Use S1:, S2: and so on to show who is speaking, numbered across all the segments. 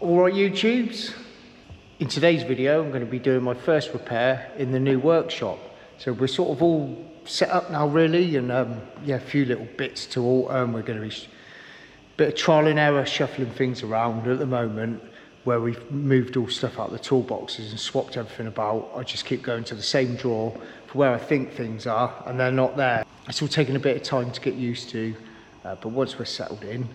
S1: Alright YouTubes, in today's video I'm going to be doing my first repair in the new workshop. So we're sort of all set up now really, and yeah, a few little bits to alter, and we're going to be a bit of trial and error shuffling things around at the moment, where we've moved all stuff out of the toolboxes and swapped everything about. I just keep going to the same drawer for where I think things are, and they're not there. It's all taking a bit of time to get used to, but once we're settled in,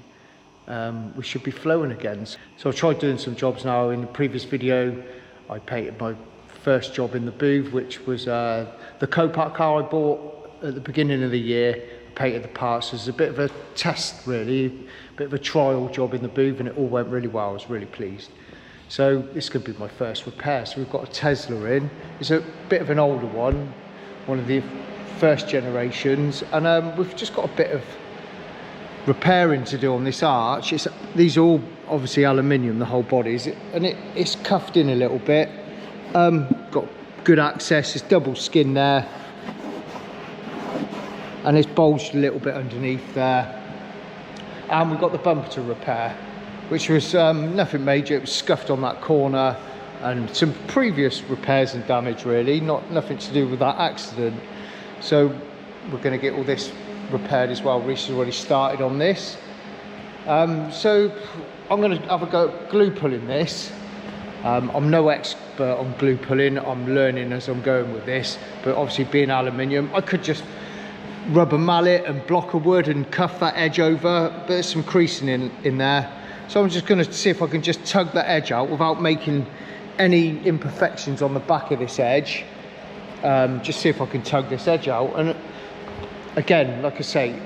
S1: we should be flowing again. So I've tried doing some jobs now. In the previous video I painted my first job in the booth, which was the Copart car I bought at the beginning of the year. I painted the parts as a bit of a test really, a bit of a trial job in the booth, and it all went really well. I was really pleased. So this could be my first repair. So we've got a Tesla in. It's a bit of an older one of the first generations, and we've just got a bit of repairing to do on this arch. These are all obviously aluminium, the whole bodies, and it's cuffed in a little bit. Got good access. It's double skin there, and it's bulged a little bit underneath there. And we've got the bumper to repair, which was nothing major. It was scuffed on that corner, and some previous repairs and damage really, nothing to do with that accident. So we're going to get all this repaired as well. Reece has already started on this, so I'm going to have a go at glue pulling this. I'm no expert on glue pulling. I'm learning as I'm going with this, but obviously being aluminium, I could just rub a mallet and block of wood and cuff that edge over, but there's some creasing in there, so I'm just going to see if I can just tug that edge out without making any imperfections on the back of this edge. Just see if I can tug this edge out. And again, like I say,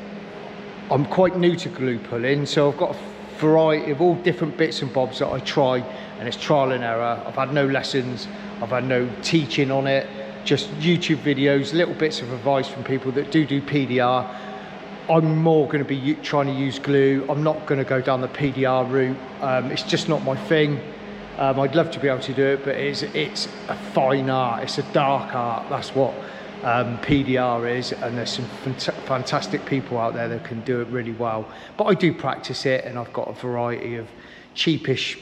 S1: I'm quite new to glue pulling, so I've got a variety of all different bits and bobs that I try, and it's trial and error. I've had no lessons, I've had no teaching on it, just YouTube videos, little bits of advice from people that do PDR. I'm more going to be trying to use glue. I'm not going to go down the PDR route. It's just not my thing. I'd love to be able to do it, but it's a fine art, it's a dark art. That's what PDR is, and there's some fantastic people out there that can do it really well. But I do practice it, and I've got a variety of cheapish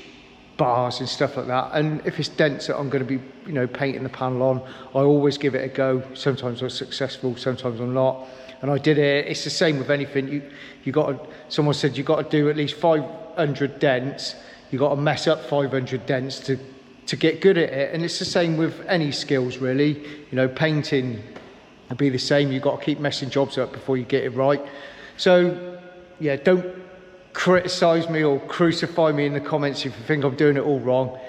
S1: bars and stuff like that, and if it's dents that I'm going to be painting the panel on, I always give it a go. Sometimes I'm successful, sometimes I'm not, and I did it. It's the same with anything. Someone said you've got to do at least 500 dents. You've got to mess up 500 dents to get good at it, and it's the same with any skills really. Painting would be the same. You've got to keep messing jobs up before you get it right. So yeah, don't criticize me or crucify me in the comments if you think I'm doing it all wrong.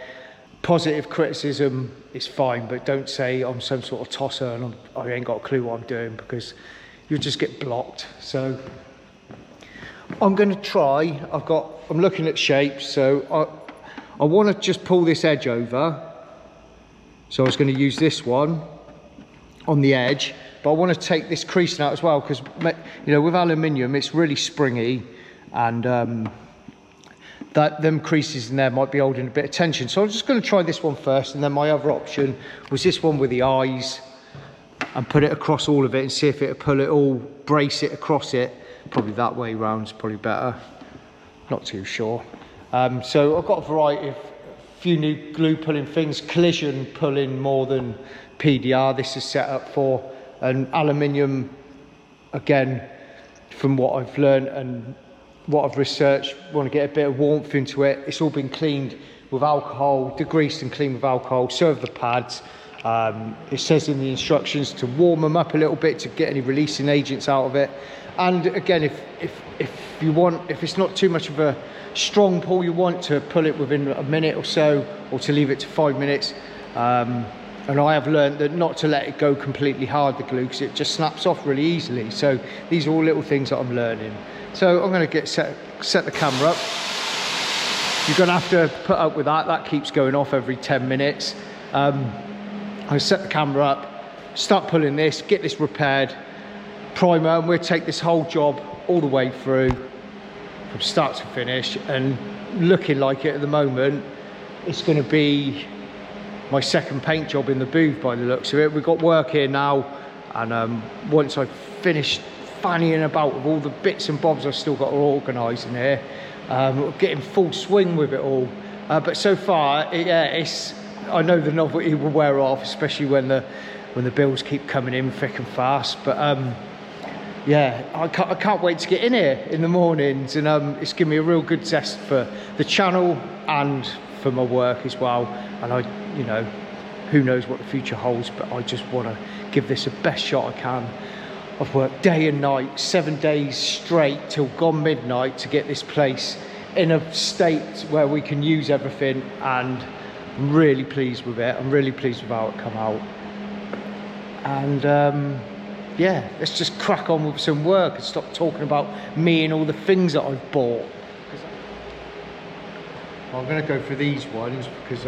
S1: Positive criticism is fine, but don't say I'm some sort of tosser and I ain't got a clue what I'm doing, because you'll just get blocked. So I'm going to try. I'm looking at shapes, so I want to just pull this edge over. So I was going to use this one on the edge, but I want to take this creasing out as well, because with aluminium it's really springy, and them creases in there might be holding a bit of tension. So I'm just going to try this one first, and then my other option was this one with the eyes, and put it across all of it and see if it'll pull it all, brace it across it. Probably that way round is probably better, not too sure. So I've got a variety of few new glue pulling things, collision pulling more than PDR this is set up for, and aluminium, again, from what I've learned and what I've researched, want to get a bit of warmth into it. It's all been cleaned with alcohol, degreased and cleaned with alcohol. So have the pads. It says in the instructions to warm them up a little bit to get any releasing agents out of it. And again, if it's not too much of a strong pull, you want to pull it within a minute or so, or to leave it to 5 minutes. And I have learned that not to let it go completely hard, the glue, because it just snaps off really easily. So these are all little things that I'm learning. So I'm going to set the camera up. You're going to have to put up with that. That keeps going off every 10 minutes. I set the camera up, start pulling this, get this repaired, primer, and we'll take this whole job all the way through from start to finish. And looking like it at the moment, it's going to be my second paint job in the booth by the looks of it. We've got work here now, and once I've finished fannying about with all the bits and bobs I've still got to organise in here, getting full swing with it all. But so far, I know the novelty will wear off, especially when the bills keep coming in thick and fast. But yeah, I can't wait to get in here in the mornings, and it's given me a real good zest for the channel and for my work as well. And you know, who knows what the future holds, but I just want to give this the best shot I can. I've worked day and night, 7 days straight till gone midnight to get this place in a state where we can use everything, and I'm really pleased with it. I'm really pleased with how it come out. And yeah, let's just crack on with some work and stop talking about me and all the things that I've bought. I'm going to go for these ones because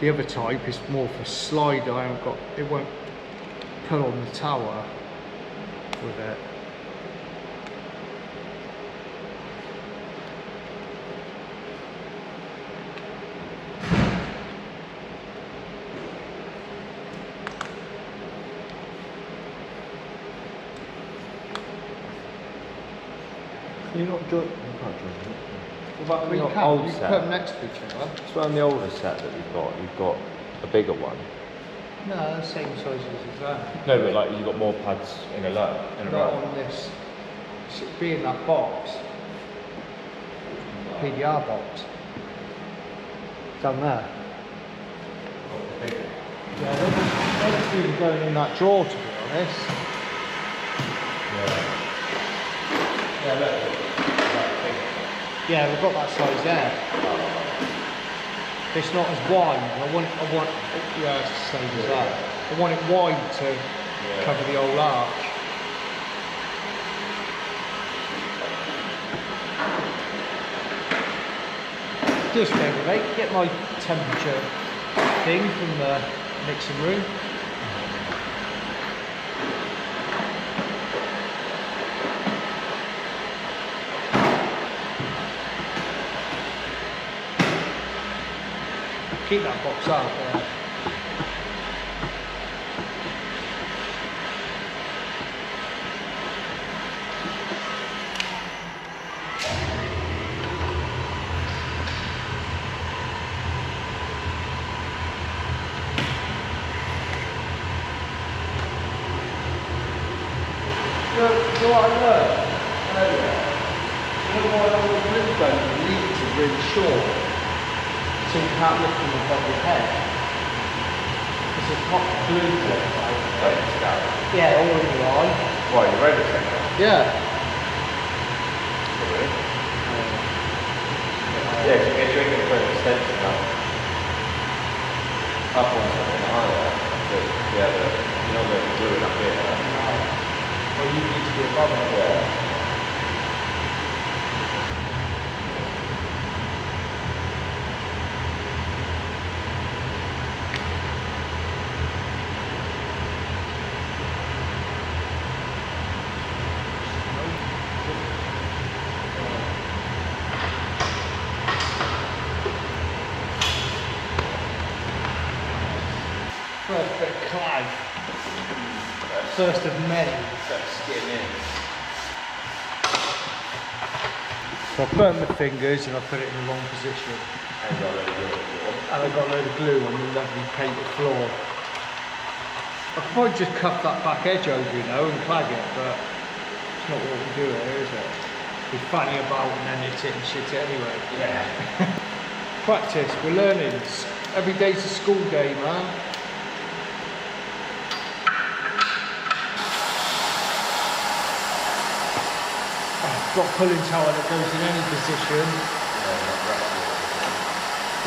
S1: the other type is more for slide. It won't pull on the tower with it.
S2: You're not joint. You can't join it.
S1: What about the old set? Put them next to each other.
S2: It's on the older set that you've got a bigger one.
S1: No, same size as that.
S2: No, but like you've got more pads in a row.
S1: Not on this. It should be in that box. PDR box. Down there. Yeah, they're just even going in that drawer, to be honest.
S2: Yeah. Yeah, look.
S1: Yeah, we've got that size there. It's not as wide. I want yeah, it's the same as that. I want it wide to cover the old arch. Do us a favour, mate. Get my temperature thing from the mixing room. Keep that box out there. You know what I learned earlier? You know why all the glue guns leads are really short? So you can't lift them above your head. Because it's not glued to it. Yeah, all in your eye.
S2: Why, you're ready to take that?
S1: Yeah.
S2: Really? Yeah, if you're going to put an extension up on something higher, but yeah, you're not going to glue it up here.
S1: No. Well, you need to be above it.
S2: Yeah.
S1: First bit of clay. First of many.
S2: Skin in.
S1: So I burnt my fingers and I put it in the wrong position.
S2: And
S1: I got a load of glue on the lovely painted floor. I could probably just cut that back edge over, you know, and clag it, but it's not what we do here, is it? We fanny about and then hit it and shit it anyway.
S2: Yeah.
S1: Practice, we're learning. Every day's a school day, man. Got a pulling tower that goes in any position.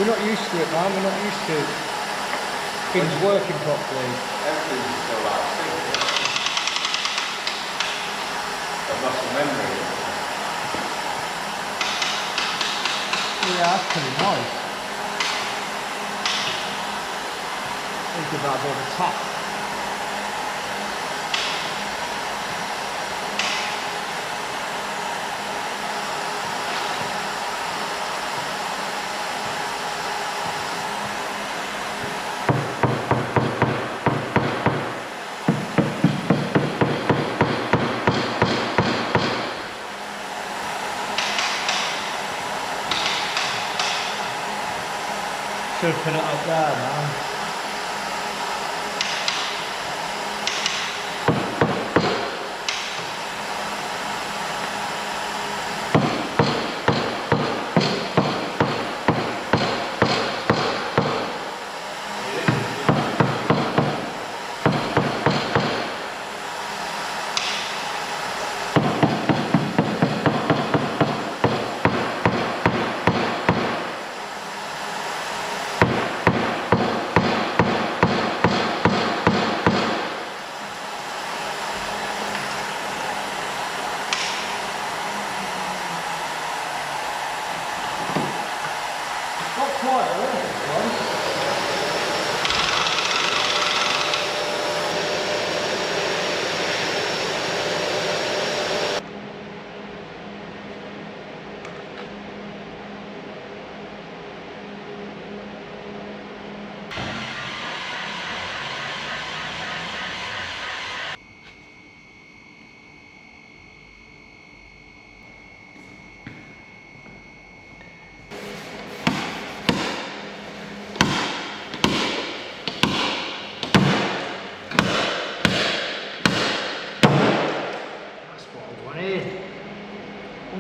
S1: We're not used to it, man. We're not used to things working properly.
S2: Everything's still out of sync. Got muscle memory.
S1: Yeah, that's pretty nice. Let's give that a bit of a tap. Should have put it up there, man.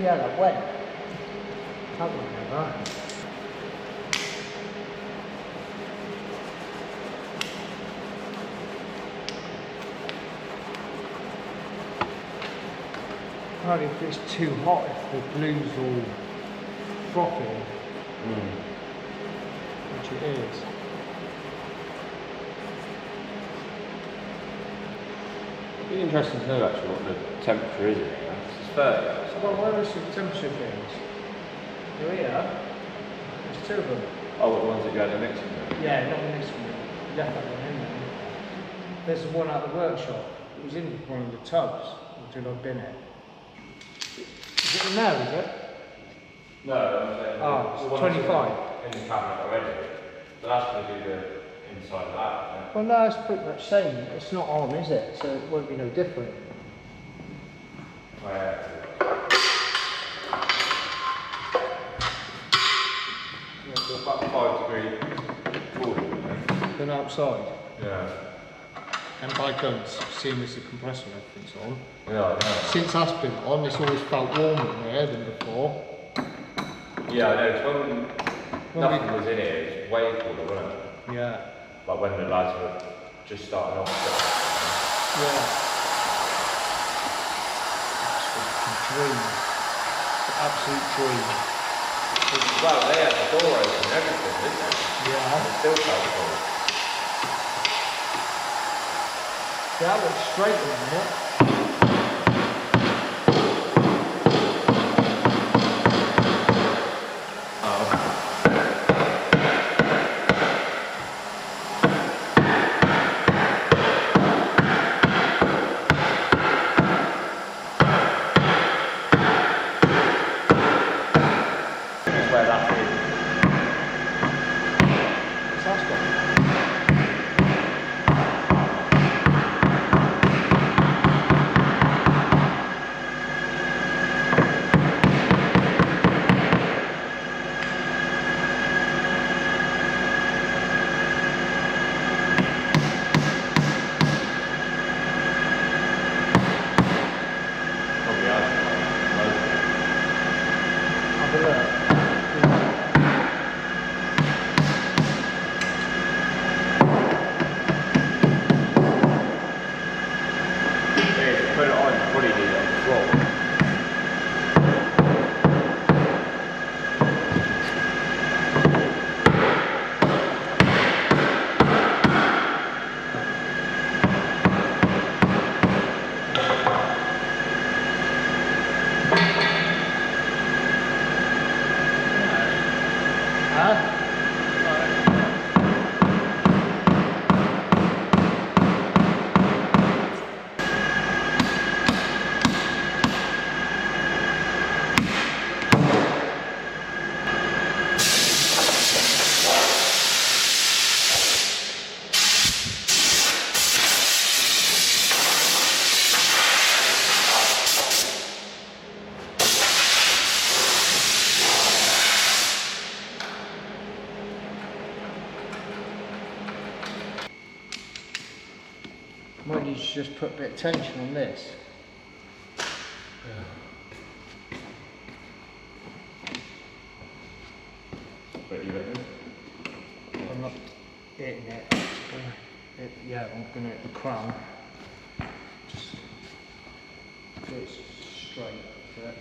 S1: Yeah, that went. That one never. Right, if it's too hot, if the glue's all frothy, which it is.
S2: It'd be interesting to know actually what the temperature is in here. It's 30 outside.
S1: Well, where is the temperature things? They're here. There's two of them.
S2: Oh, what the ones that you had in mixing room?
S1: Yeah, not the next one. You left that one in there. There's the one at the workshop. It was in one of the tubs. Until I bin it. Is it in there, is it?
S2: No, I'm saying
S1: Oh,
S2: the
S1: it's
S2: ones
S1: 25.
S2: in the cabinet already. But that's going to be the inside of that. Yeah?
S1: Well, no, it's pretty much the same. It's not on, is it? So it won't be no different.
S2: Oh, yeah. So about 5 degrees cooler,
S1: Then outside.
S2: Yeah.
S1: And by guns, seeing as the compressor and everything's on.
S2: Yeah, I know.
S1: Since that's been on, it's always felt warmer in here than before.
S2: Yeah, I know. It's when nothing was in here, it was way cooler, wasn't it?
S1: Yeah.
S2: Like when the lads were just starting off.
S1: Yeah. Dream. Absolute dream.
S2: Well, they had the door open and everything, didn't they?
S1: Yeah.
S2: It still felt cold.
S1: That looks straight in it. Might need to just put a bit of tension on this.
S2: What do you reckon?
S1: I'm not hitting it. Yeah, I'm going to hit the crown. Just so it's straight. Yeah.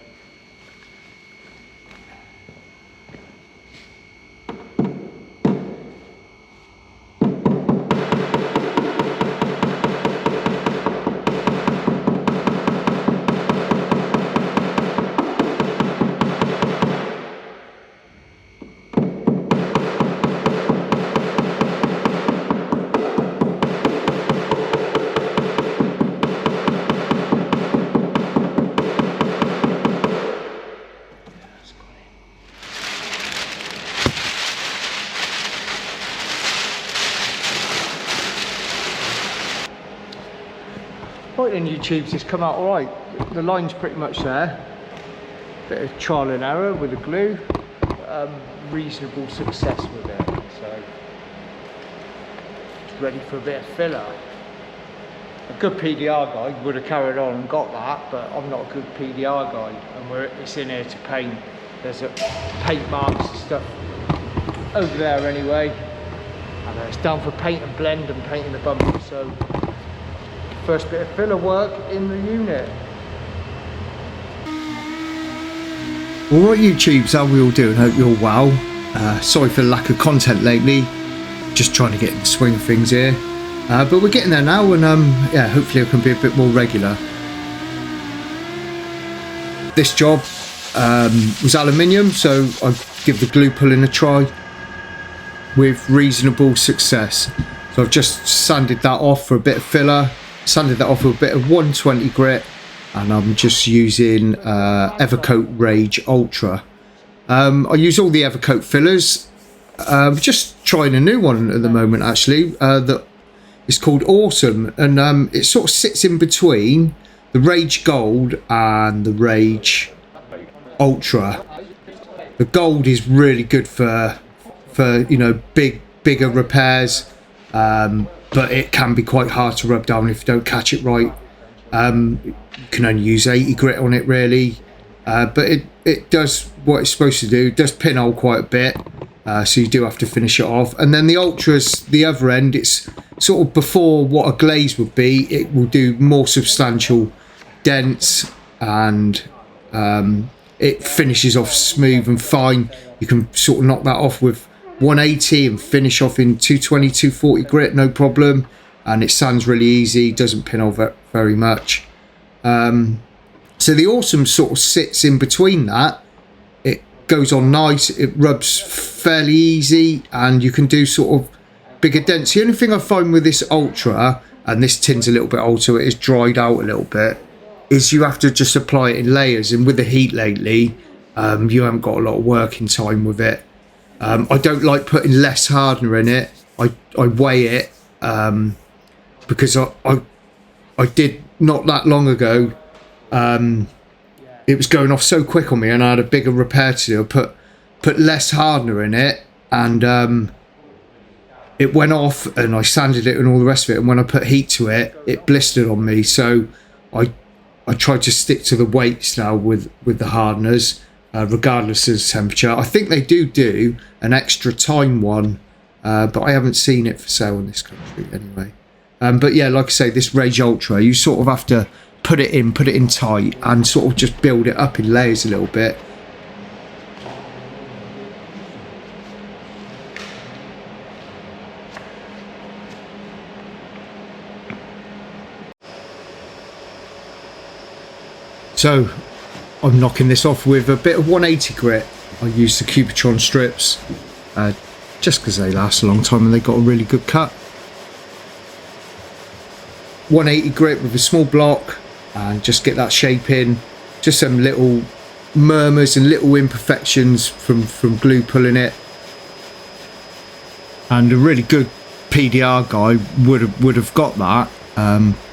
S1: Right then, YouTubes, it's come out alright. The line's pretty much there. Bit of trial and error with the glue. Reasonable success with it. So, it's ready for a bit of filler. A good PDR guy would have carried on and got that, but I'm not a good PDR guy. And it's in here to paint. There's paint marks and stuff over there anyway. And it's down for paint and blend and painting the bumper. So, first bit of filler work in the unit. Alright YouTubes, how are we all doing? Hope you're well. Sorry for the lack of content lately. Just trying to get in the swing of things here. But we're getting there now, and yeah, hopefully it can be a bit more regular. This job was aluminium, so I give the glue pulling a try with reasonable success. So I've just sanded that off for a bit of filler. Sanded that off with a bit of 120 grit, and I'm just using Evercoat Rage Ultra. I use all the Evercoat fillers. Just trying a new one at the moment actually, that is called Awesome, and it sort of sits in between the Rage Gold and the Rage Ultra. The Gold is really good for you know, bigger repairs. But it can be quite hard to rub down if you don't catch it right. You can only use 80 grit on it really, but it does what it's supposed to do. It does pinhole quite a bit, so you do have to finish it off. And then the Ultras, the other end, it's sort of before what a glaze would be. It will do more substantial dents, and it finishes off smooth and fine. You can sort of knock that off with 180 and finish off in 220, 240 grit, no problem. And it sands really easy, doesn't pinhole very much. So the Awesome sort of sits in between that. It goes on nice, it rubs fairly easy, and you can do sort of bigger dents. The only thing I find with this Ultra, and this tin's a little bit old, so it is dried out a little bit, is you have to just apply it in layers. And with the heat lately, you haven't got a lot of working time with it. I don't like putting less hardener in it. I weigh it, because I did not that long ago. It was going off so quick on me, and I had a bigger repair to do. I put less hardener in it, and it went off, and I sanded it and all the rest of it. And when I put heat to it, it blistered on me. So I tried to stick to the weights now with the hardeners. Regardless of the temperature. I think they do an extra time one, but I haven't seen it for sale in this country anyway. But yeah, like I say, this Rage Ultra, you sort of have to put it in tight and sort of just build it up in layers a little bit. So I'm knocking this off with a bit of 180 grit. I use the Cubitron strips just because they last a long time and they got a really good cut. 180 grit with a small block, and just get that shape in. Just some little murmurs and little imperfections from glue pulling it. And a really good PDR guy would have got that,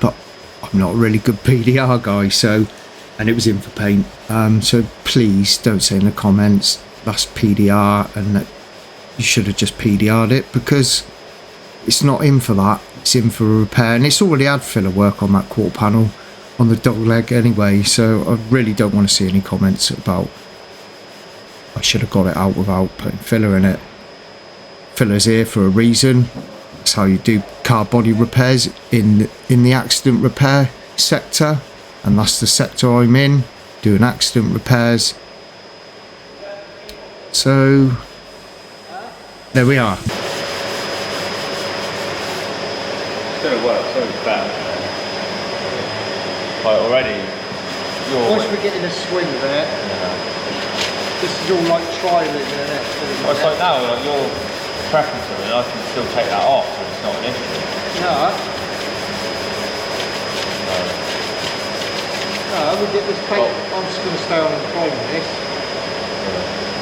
S1: but I'm not a really good PDR guy, so. And it was in for paint, so please don't say in the comments that's PDR and that you should have just PDR'd it, because it's not in for that. it's in for a repair, and it's already had filler work on that quarter panel on the double leg anyway, so I really don't want to see any comments about I should have got it out without putting filler in it. Filler's here for a reason. That's how you do car body repairs in the accident repair sector, and that's the sector I'm in, doing accident repairs. So there we are.
S2: Still works so bad. Like already.
S1: Once we get in the swing of it, this is all like trialing, isn't it?
S2: Well, it's like now, like you're prepping something, I can still take that off, and it's not an issue.
S1: No. No, we'll get this paint. I'm just going to stay on and prime this.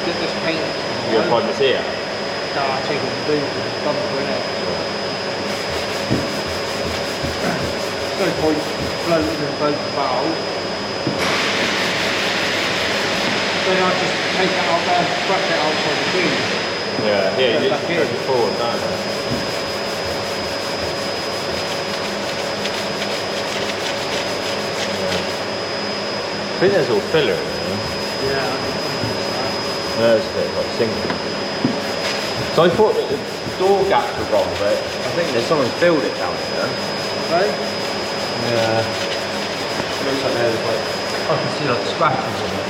S1: Get this paint.
S2: You're going to prime this here?
S1: No, I'll take it to do the bumper in it. No point floating in both valves. Then I'll just take it out there and prep it outside the beam.
S2: Yeah, you just press it forward, don't you? I think there's all filler in there.
S1: Yeah.
S2: There's a bit like sinking. So I thought that the door gaps were wrong, but I think there's someone filled it down here.
S1: Right?
S2: Yeah. Looks like there's like, I can see like scratches on it.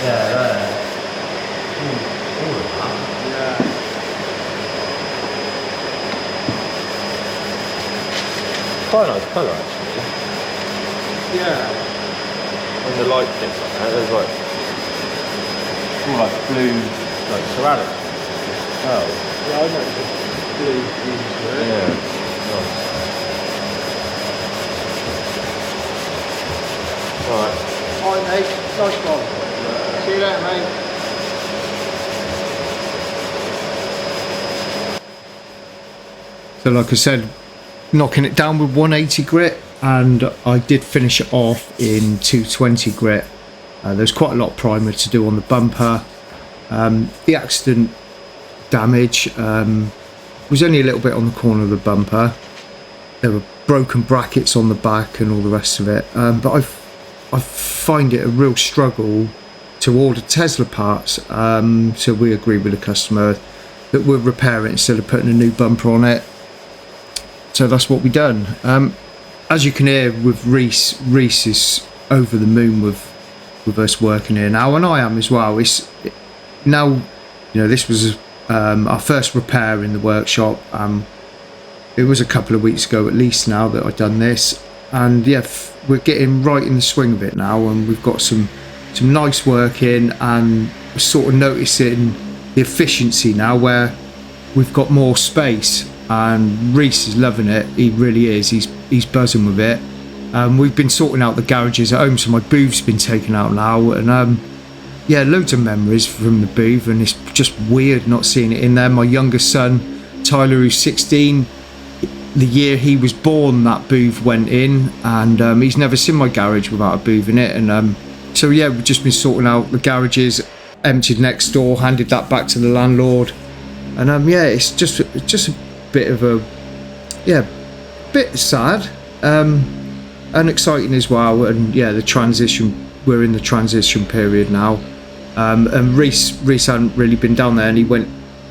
S2: Yeah, there. All of that.
S1: Yeah.
S2: Quite a nice colour actually.
S1: Yeah.
S2: When the light hits on that, there's like all like blue, like ceramic. Oh.
S1: Yeah, I know it's blue beams to it.
S2: Yeah. Nice. Alright.
S1: Alright mate, nice one. See you later mate. So like I said, knocking it down with 180 grit, and I did finish it off in 220 grit. There's quite a lot of primer to do on the bumper. The accident damage was only a little bit on the corner of the bumper. There were broken brackets on the back and all the rest of it, but I find it a real struggle to order Tesla parts, so we agreed with the customer that we'll repair it instead of putting a new bumper on it. So that's what we done. As you can hear with Reese is over the moon with us working here now, and I am as well. Now, you know, this was our first repair in the workshop. It was a couple of weeks ago at least now that I've done this, and yeah, we're getting right in the swing of it now, and we've got some nice work in, and we're sort of noticing the efficiency now where we've got more space, and Reese is loving it. He really is. He's buzzing with it. We've been sorting out the garages at home, so my booth's been taken out now, and yeah, loads of memories from the booth, and it's just weird not seeing it in there. My youngest son Tyler, who's 16, the year he was born, that booth went in, and he's never seen my garage without a booth in it. And so yeah, we've just been sorting out the garages, emptied next door, handed that back to the landlord, and yeah, it's just a bit of a bit sad and exciting as well. And yeah, the transition, we're in the transition period now, and Reese hadn't really been down there, and he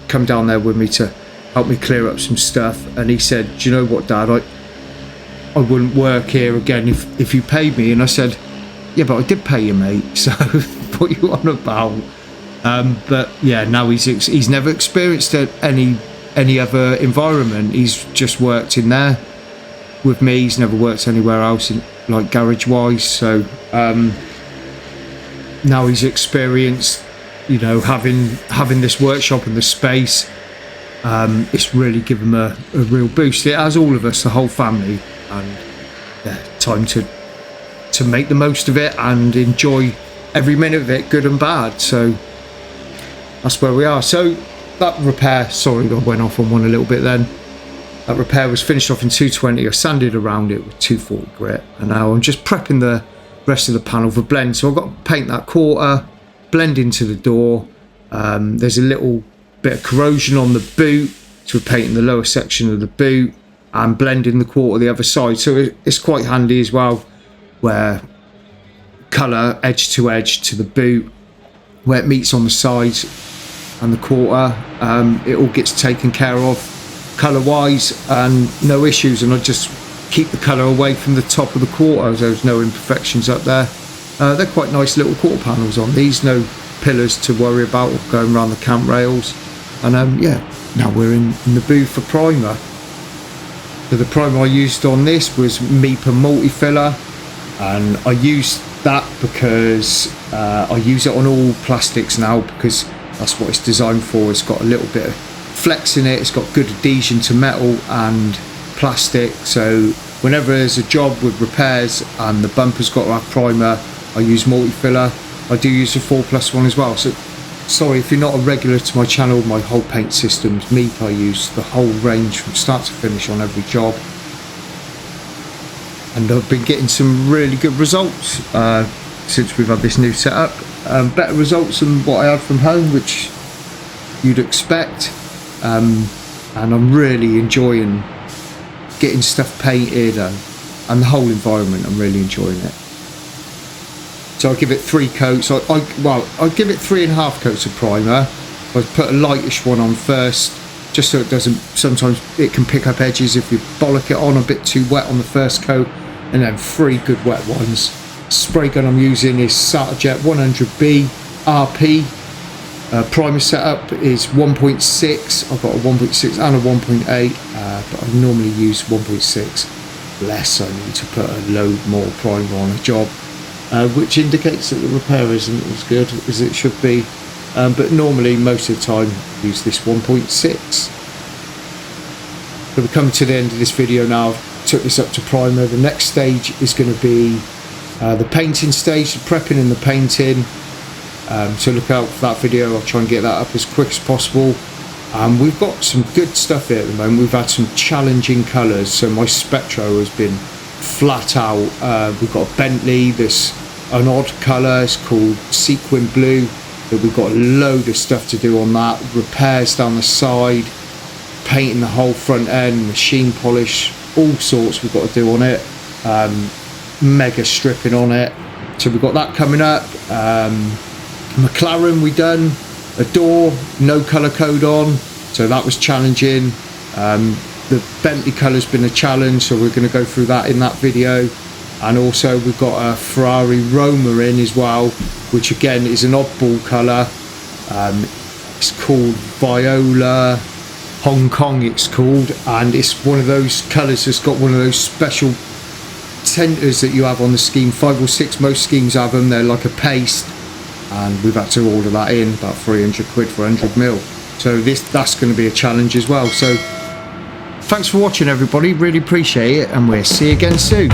S1: come down there with me to help me clear up some stuff, and he said, do you know what, Dad, I wouldn't work here again if you paid me. And I said, yeah, but I did pay you, mate, so what you on about? But yeah, now he's never experienced any other environment. He's just worked in there with me. He's never worked anywhere else in, like, garage wise. So now he's experienced, you know, having this workshop and the space. It's really given him a real boost. It has all of us, the whole family, and yeah, time to make the most of it and enjoy every minute of it, good and bad. So that's where we are. So that repair, sorry, I went off on one a little bit then. That repair was finished off in 220. I sanded around it with 240 grit, and now I'm just prepping the rest of the panel for blend. So I've got to paint that quarter, blend into the door. There's a little bit of corrosion on the boot, so we're painting the lower section of the boot. and blending the quarter the other side. So it's quite handy as well, where colour edge to the boot, where it meets on the sides and the quarter, it all gets taken care of colour wise and no issues. And I just keep the colour away from the top of the quarter, so there's no imperfections up there. They're quite nice little quarter panels on these, no pillars to worry about going around the camp rails. And yeah, now we're in the booth for primer. So the primer I used on this was MIPA multi-filler, and I used that because I use it on all plastics now, because that's what it's designed for. It's got a little bit of flex in it, it's got good adhesion to metal and plastic, so whenever there's a job with repairs and the bumper's got to have primer, I use multi-filler. I do use the 4+1 as well. So sorry if you're not a regular to my channel, my whole paint system's MIPA. I use the whole range from start to finish on every job, and I've been getting some really good results since we've had this new setup. Better results than what I had from home, which you'd expect, and I'm really enjoying getting stuff painted and the whole environment. I'm really enjoying it. So I give it 3 coats. I give it 3.5 coats of primer. I put a lightish one on first, just so it doesn't, sometimes it can pick up edges if you bollock it on a bit too wet on the first coat, and then 3 good wet ones. Spray gun I'm using is Salvage 100B RP. Primer setup is 1.6. I've got a 1.6 and a 1.8, but I normally use 1.6. Less I need to put a load more primer on a job, which indicates that the repair isn't as good as it should be. But normally, most of the time, I use this 1.6. So we're coming to the end of this video now. I've took this up to primer. The next stage is going to be the painting stage, the prepping and the painting. So look out for that video. I'll try and get that up as quick as possible. We've got some good stuff here at the moment. We've had some challenging colours. So my Spectro has been flat out. We've got a Bentley, this an odd colour, it's called Sequin Blue. But we've got a load of stuff to do on that. Repairs down the side, painting the whole front end, machine polish, all sorts we've got to do on it. Mega stripping on it. So we've got that coming up. McLaren we done. A door, no colour code on, so that was challenging. The Bentley colour's been a challenge, so we're going to go through that in that video. And also we've got a Ferrari Roma in as well, which again is an oddball colour. It's called Viola Hong Kong, it's called, and it's one of those colours that's got one of those special centres that you have on the scheme. 5 or 6, most schemes have them. They're like a paste, and we've had to order that in, about 300 quid for 100 mil. So that's going to be a challenge as well. So thanks for watching, everybody, really appreciate it, and we'll see you again soon.